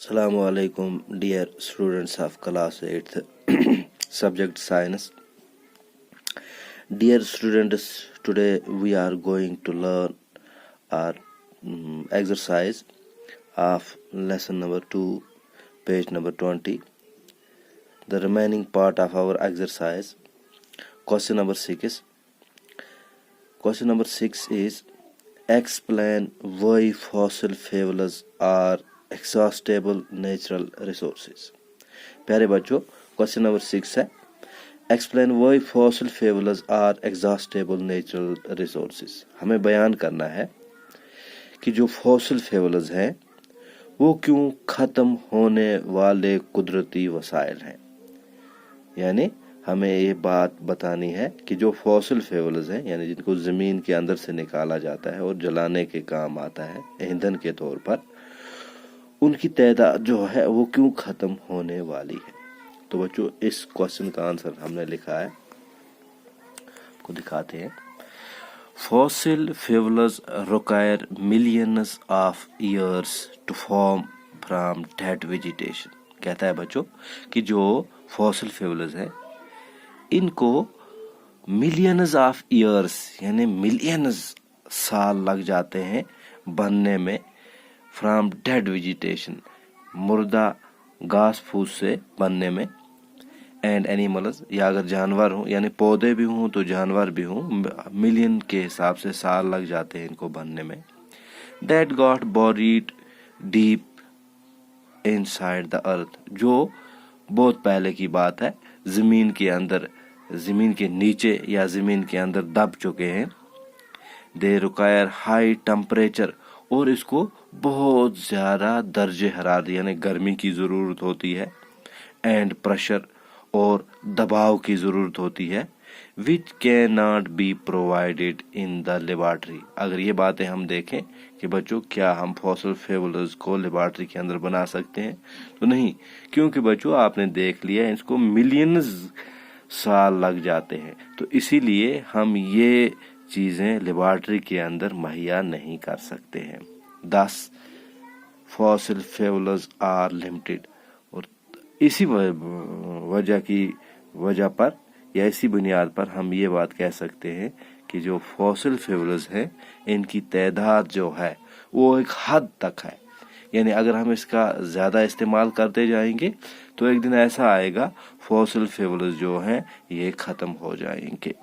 Assalamu alaikum, dear students of class 8th subject science. Dear students, today we are going to learn our exercise of lesson number 2, page number 20. The remaining part of our exercise, question number 6. Question number 6 is explain why fossil fuels are exhaustible natural resources. प्यारे बच्चों, question number 6 है explain why fossil fuels are exhaustible natural resources. हमें बयान करना है कि जो fossil fuels हैं वो क्यों खत्म होने वाले कुदरती वसाइल हैं। यानी हमें ये बात बतानी है कि जो फॉसिल फ्यूल्स हैं, यानी जिनको जमीन के अंदर से निकाला जाता है और जलाने के काम आता है ईंधन के तौर पर, उनकी तादाद जो है वो क्यों खत्म होने वाली है। तो बच्चों, इस क्वेश्चन का आंसर हमने लिखा है, आपको दिखाते हैं। Fossil fuels require millions of years to form from dead vegetation. कहता है बच्चों कि जो फॉसिल फ्यूल्स हैं इनको मिलियंस ऑफ ईयर्स यानी मिलियंस साल लग जाते हैं बनने में, फ्रॉम डेड वेजिटेशन मुर्दा घास फूस से बनने में, एंड एनिमल्स या अगर जानवर हों यानी पौधे भी हों तो जानवर भी हों, मिलियन के हिसाब से साल लग जाते हैं इनको बनने में। That got buried deep inside the earth, जो बहुत पहले की बात है, जमीन के अंदर, जमीन के नीचे या जमीन के अंदर दब चुके हैं। दे रिक्वायर हाई टेम्परेचर, और इसको बहुत ज्यादा दर्जे हरारत यानी गर्मी की जरूरत होती है, एंड प्रेशर और दबाव की जरूरत होती है, which can not be provided in the laboratory. अगर ये बातें हम देखें कि बच्चों क्या हम फॉसिल फ्यूल्स को लेबोरेटरी के अंदर बना सकते हैं, तो नहीं, क्योंकि बच्चों आपने देख लिया इसको मिलियंस साल लग जाते हैं, तो इसीलिए हम ये चीजें लेबोरेटरी के अंदर मुहैया नहीं कर सकते हैं। 10 फॉसिल फ्यूल्स आर लिमिटेड, और इसी वजह पर या इसी बुनियाद पर हम ये बात कह सकते हैं कि जो फॉसिल फ्यूल्स हैं इनकी तादाद जो है वो एक हद तक है। यानी अगर हम इसका ज्यादा इस्तेमाल करते जाएंगे तो एक दिन ऐसा आएगा फॉसिल फ्यूल्स जो हैं ये खत्म हो जाएंगे।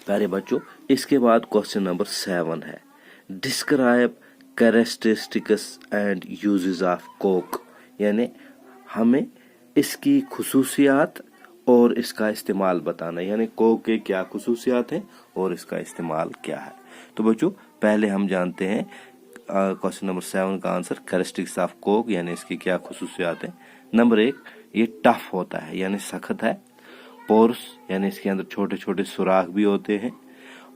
प्यारे बच्चों, इसके बाद क्वेश्चन नंबर 7 है describe characteristics and uses of Coke. यानी हमें इसकी खुसूसियात और इसका इस्तेमाल बताना, यानी कोक के क्या खुसूसियात हैं और इसका इस्तेमाल क्या है। तो बच्चों, पहले हम जानते हैं क्वेश्चन नंबर 7 का आंसर, कैरेक्टरिस्टिक्स ऑफ कोक यानी इसकी क्या खुसूसियात हैं। नंबर 1, ये टफ होता है यानी सख्त है। पोर्स यानी इसके अंदर छोटे छोटे सुराख भी होते हैं।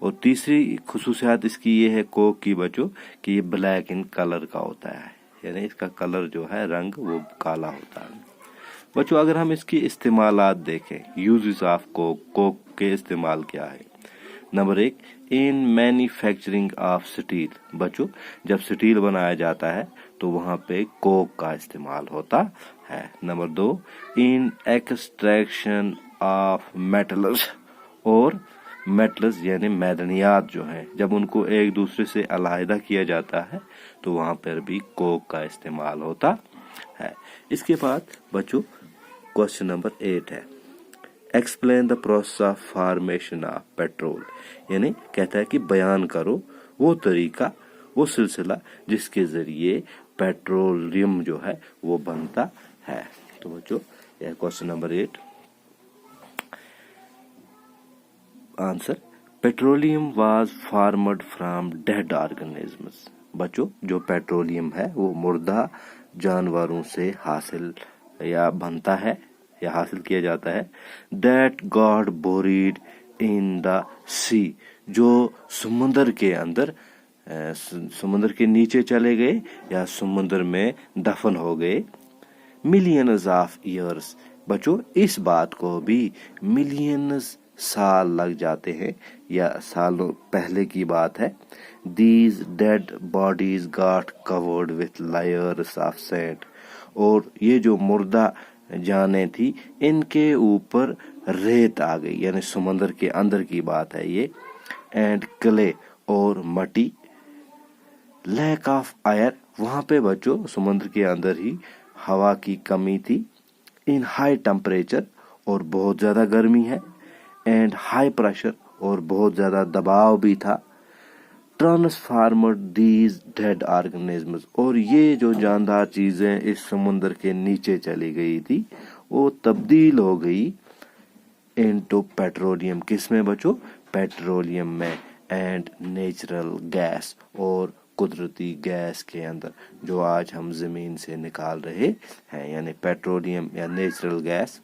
और तीसरी खुसूसियात इसकी ये है कोक की बच्चों कि ये ब्लैक इन कलर का होता है, यानी इसका कलर जो है रंग वो काला होता है। बच्चों, अगर हम इसकी इस्तेमालात देखें, यूजेस ऑफ कोक, कोक के इस्तेमाल क्या है। Number 1, in manufacturing of steel. बच्चों, जब स्टील बनाया जाता है तो वहां पे कोक का इस्तेमाल होता है। Number 2, in extraction of metals, और मेटल्स यानी मैदनियात जो हैं जब उनको एक दूसरे से अलहदा किया जाता है तो वहां पर भी कोक का इस्तेमाल होता है। इसके बाद बच्चों क्वेश्चन नंबर 8 है explain the process of formation of petrol. यानी कहता है कि बयान करो वो तरीका, वो सिलसिला जिसके जरिए पेट्रोलियम जो है वो बनता है। तो बच्चों, यह question number 8 answer, petroleum was formed from dead organisms. बच्चों, जो पेट्रोलियम है वो मुर्दा जानवरों से हासिल या बनता है या हासिल किया जाता है। दैट गॉट बोरीड इन द सी, जो समुद्र के अंदर, समुद्र के नीचे चले गए या समुद्र में दफन हो गए। मिलियंस ऑफ ईयर्स, बच्चों इस बात को भी मिलियंस साल लग जाते हैं या सालों पहले की बात है। These dead bodies got covered with layers of sand, और ये जो मुर्दा जाने थी इनके ऊपर रेत आ गई, यानी समुद्र के अंदर की बात है ये। एंड क्ले, और मट्टी। लैक ऑफ एयर, वहां पे बच्चों समुद्र के अंदर ही हवा की कमी थी। इन हाई टेम्परेचर, और बहुत ज्यादा गर्मी है। एंड हाई प्रेशर, और बहुत ज्यादा दबाव भी था। ट्रांसफार्मड दीज डेड ऑर्गेनिजम्स, और ये जो जानदार चीजें इस समुद्र के नीचे चली गई थी वो तब्दील हो गई इनटू पेट्रोलियम। किस में बच्चों? पेट्रोलियम में। एंड नेचुरल गैस, और कुदरती गैस के अंदर जो आज हम जमीन से निकाल रहे हैं, यानी पेट्रोलियम या नेचुरल गैस।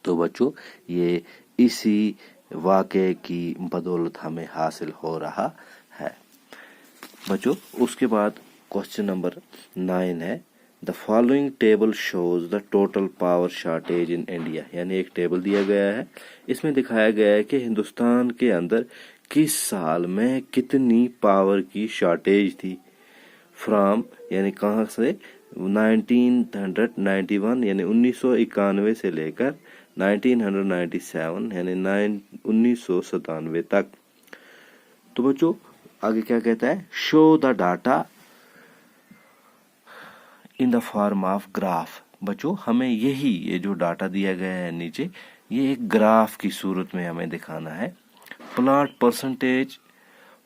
तो बच्चों ये इसी वाक़े की बदौलत हमें हासिल हो रहा है। बच्चों उसके बाद क्वेश्चन नंबर 9 है, the following table shows the total power shortage in India. यानी एक टेबल दिया गया है, इसमें दिखाया गया है कि हिंदुस्तान के अंदर किस साल में कितनी पावर की शॉर्टेज थी। फ्रॉम, यानी कहाँ से? 1991 यानी 1991 से लेकर 1997 यानी 1997 तक। तो बच्चों आगे क्या कहता है? Show the data in the form of graph. बच्चों हमें ये जो डाटा दिया गया है नीचे, ये एक ग्राफ की सूरत में हमें दिखाना है। Plot percentage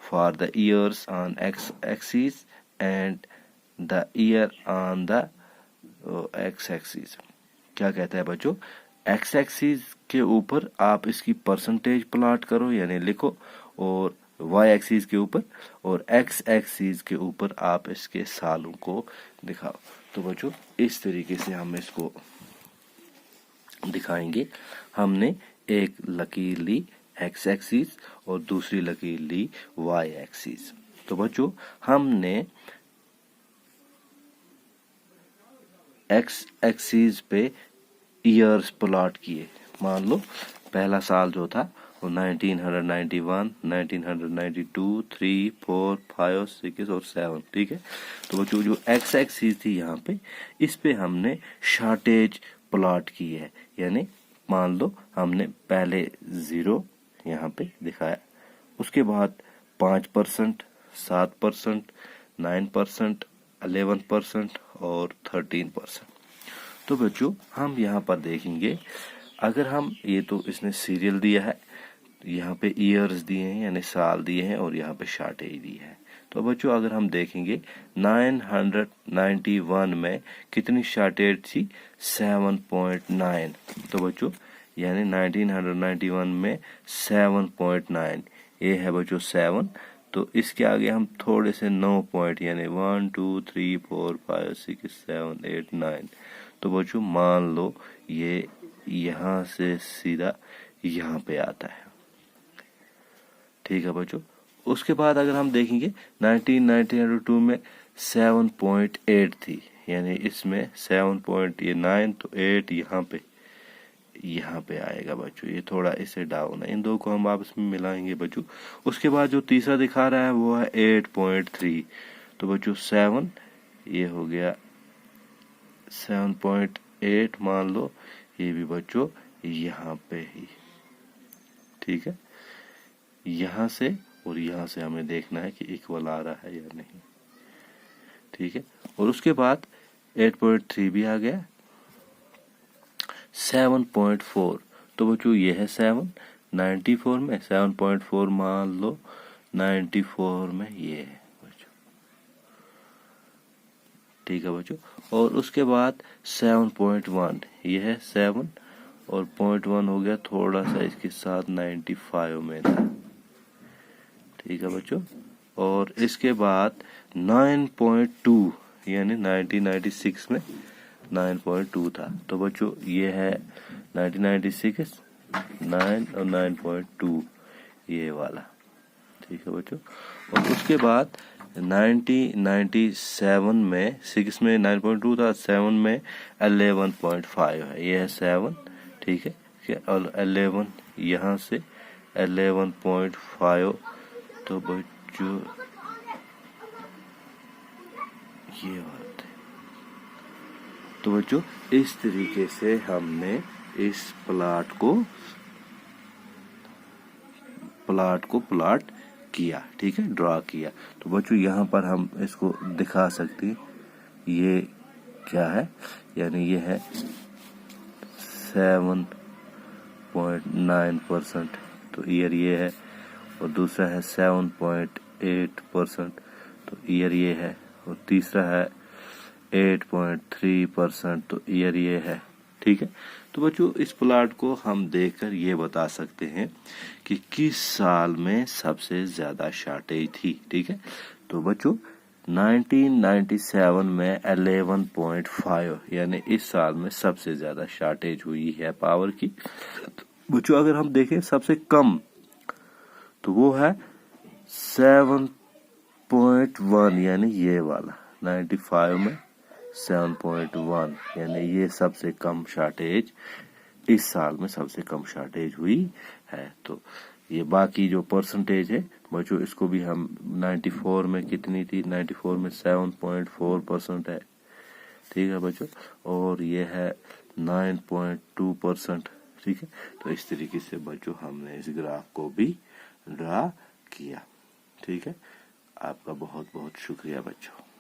for the years on x axis and the year on the x axis. क्या कहता है बच्चों? एक्स एक्सिस के ऊपर आप इसकी परसेंटेज प्लॉट करो, यानी लिखो, और वाई एक्सिस के ऊपर, और एक्स एक्सिस के ऊपर आप इसके सालों को दिखाओ। तो बच्चों इस तरीके से हम इसको दिखाएंगे। हमने एक लकीर ली एक्स एक्सिस और दूसरी लकीर ली वाई एक्सिस। तो बच्चों हमने एक्स एक्सिस पे ईयर्स प्लॉट किए। मान लो पहला साल जो था वो 1991, 1992, 3, 4, 5, 6 और 7, ठीक है। तो बच्चों जो एक्स एक्सिस थी यहाँ पे, इस पे हमने शॉर्टेज प्लॉट की है, यानी मान लो हमने पहले 0 यहाँ पे दिखाया, उसके बाद 5%, 7%, 9%, 11% और 13%। तो बच्चों हम यहाँ पर देखेंगे, अगर हम ये तो इसने सीरियल दिया है, यहाँ पे ईयर्स दिए हैं यानी साल दिए हैं, और यहाँ पे शॉर्टेज दी है। तो बच्चों अगर हम देखेंगे 991 में कितनी शॉर्टेज थी? 7.9। तो बच्चों यानी 1991 में 7.9, ये है बच्चों 7। तो इसके आगे हम थोड़े से 9 पॉइंट यानी 1 2 3 4 5 6 7 8 9। तो बच्चों मान लो ये यहाँ से सीधा यहाँ पे आता है, ठीक है बच्चों। उसके बाद अगर हम देखेंगे 1992 में 7.8 थी, यानी इसमें 7.9 तो 8 यहाँ पे आएगा बच्चों, ये थोड़ा इसे डाउन है। इन दो को हम आपस में मिलाएंगे बच्चों। उसके बाद जो तीसरा दिखा रहा है वो है 8.3। तो बच्चों 7 ये हो गया 7.8, मान लो ये भी बच्चों यहाँ पे ही, ठीक है। यहाँ से और यहाँ से हमें देखना है कि इक्वल आ रहा है या नहीं, ठीक है। और उसके बाद 8.3 भी आ गया। 7.4, तो बच्चों ये है 7 94 में, 7.4 मान लो 94 में ये है बच्चों, ठीक है बच्चों। और उसके बाद 7.1 ये है 7 और 0.1 हो गया थोड़ा सा इसके साथ 95 में था, ठीक है बच्चों। और इसके बाद 9.2 यानी 1996 में 9.2 था। तो बच्चों ये है 1996 9 और 9.2 ये वाला, ठीक है बच्चों। और उसके बाद 1997 में 6 में 9.2 था, 7 में 11.5 है, ये है 7, ठीक है। ठीक है, और 11 यहाँ से 11.5, तो बच्चों ये बात है। तो बच्चों इस तरीके से हमने इस प्लाट को प्लाट किया, ठीक है, ड्रा किया। तो बच्चों यहाँ पर हम इसको दिखा सकते हैं, ये क्या है, यानी ये है 7.9%, तो ईयर ये है, और दूसरा है 7.8%, तो ईयर ये है, और तीसरा है 8.3%, तो ईयर ये है, ठीक है। तो बच्चों इस प्लाट को हम देखकर ये बता सकते हैं कि किस साल में सबसे ज्यादा शॉर्टेज थी, ठीक है। तो बच्चों 1997 में 11.5, यानी इस साल में सबसे ज्यादा शॉर्टेज हुई है पावर की। तो बच्चों अगर हम देखें सबसे कम, तो वो है 7.1, यानी ये वाला 95 में 7.1, यानी ये सबसे कम शॉर्टेज इस साल में सबसे कम शॉर्टेज हुई है। तो ये बाकी जो परसेंटेज है बच्चों, इसको भी हम 94 में कितनी थी, 94 में 7.4% है, ठीक है बच्चों, और ये है 9.2%, ठीक है। तो इस तरीके से बच्चों हमने इस ग्राफ को भी ड्रा किया, ठीक है। आपका बहुत बहुत शुक्रिया बच्चों।